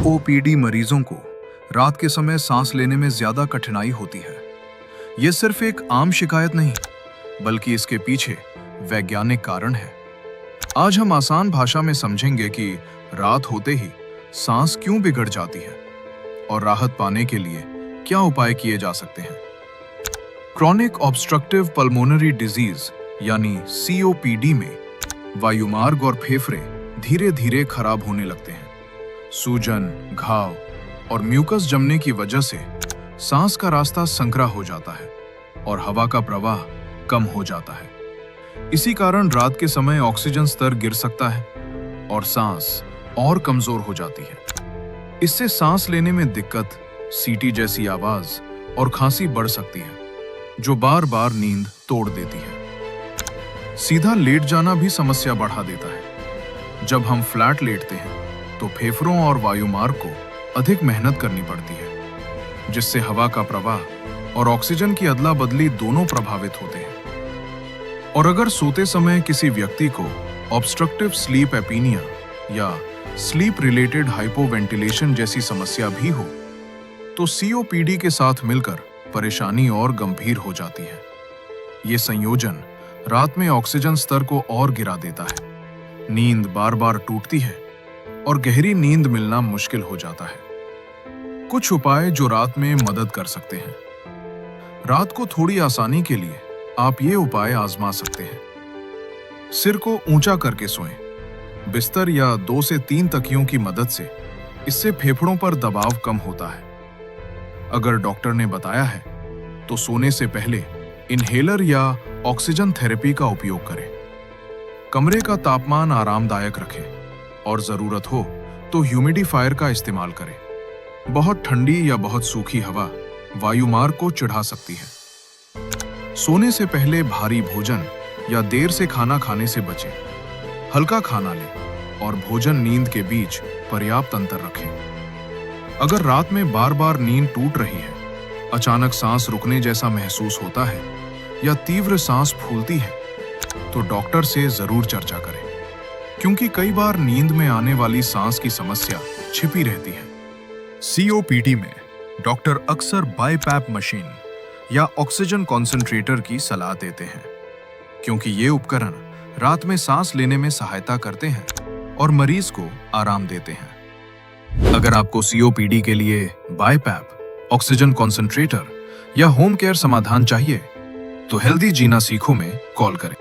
COPD मरीजों को रात के समय सांस लेने में ज्यादा कठिनाई होती है। यह सिर्फ एक आम शिकायत नहीं, बल्कि इसके पीछे वैज्ञानिक कारण है। आज हम आसान भाषा में समझेंगे कि रात होते ही सांस क्यों बिगड़ जाती है और राहत पाने के लिए क्या उपाय किए जा सकते हैं। क्रॉनिक ऑब्स्ट्रक्टिव पल्मोनरी डिजीज यानी सीओपीडी में वायुमार्ग और फेफड़े धीरे धीरे खराब होने लगते हैं। सूजन, घाव और म्यूकस जमने की वजह से सांस का रास्ता संकरा हो जाता है और हवा का प्रवाह कम हो जाता है। इसी कारण रात के समय ऑक्सीजन स्तर गिर सकता है और सांस और कमजोर हो जाती है। इससे सांस लेने में दिक्कत, सीटी जैसी आवाज और खांसी बढ़ सकती है, जो बार बार नींद तोड़ देती है। सीधा लेट जाना भी समस्या बढ़ा देता है। जब हम फ्लैट लेटते हैं तो फेफड़ों और वायुमार्ग को अधिक मेहनत करनी पड़ती है, जिससे हवा का प्रवाह और ऑक्सीजन की अदला बदली दोनों प्रभावित होते हैं। और अगर सोते समय किसी व्यक्ति को ऑब्स्ट्रक्टिव स्लीप एपीनिया या स्लीप रिलेटेड हाइपोवेंटिलेशन जैसी समस्या भी हो, तो सीओपीडी के साथ मिलकर परेशानी और गंभीर हो जाती है। ये संयोजन रात में ऑक्सीजन स्तर को और गिरा देता है, नींद बार बार टूटती है और गहरी नींद मिलना मुश्किल हो जाता है। कुछ उपाय जो रात में मदद कर सकते हैं। रात को थोड़ी आसानी के लिए आप ये उपाय आजमा सकते हैं। सिर को ऊंचा करके सोएं। बिस्तर या 2 से 3 तकियों की मदद से इससे फेफड़ों पर दबाव कम होता है। अगर डॉक्टर ने बताया है तो सोने से पहले इनहेलर या ऑक्सीजन थेरेपी का उपयोग करें। कमरे का तापमान आरामदायक रखें और जरूरत हो तो ह्यूमिडिफायर का इस्तेमाल करें। बहुत ठंडी या बहुत सूखी हवा वायुमार्ग को चिढ़ा सकती है। सोने से पहले भारी भोजन या देर से खाना खाने से बचें। हल्का खाना लें और भोजन नींद के बीच पर्याप्त अंतर रखें। अगर रात में बार बार नींद टूट रही है, अचानक सांस रुकने जैसा महसूस होता है या तीव्र सांस फूलती है, तो डॉक्टर से जरूर चर्चा करें, क्योंकि कई बार नींद में आने वाली सांस की समस्या छिपी रहती है। सीओपीडी में डॉक्टर अक्सर बाईपैप मशीन या ऑक्सीजन कॉन्सेंट्रेटर की सलाह देते हैं, क्योंकि ये उपकरण रात में सांस लेने में सहायता करते हैं और मरीज को आराम देते हैं। अगर आपको सीओपीडी के लिए बाईपैप, ऑक्सीजन कॉन्सेंट्रेटर या होम केयर समाधान चाहिए, तो हेल्दी जीना सीखो में कॉल करें।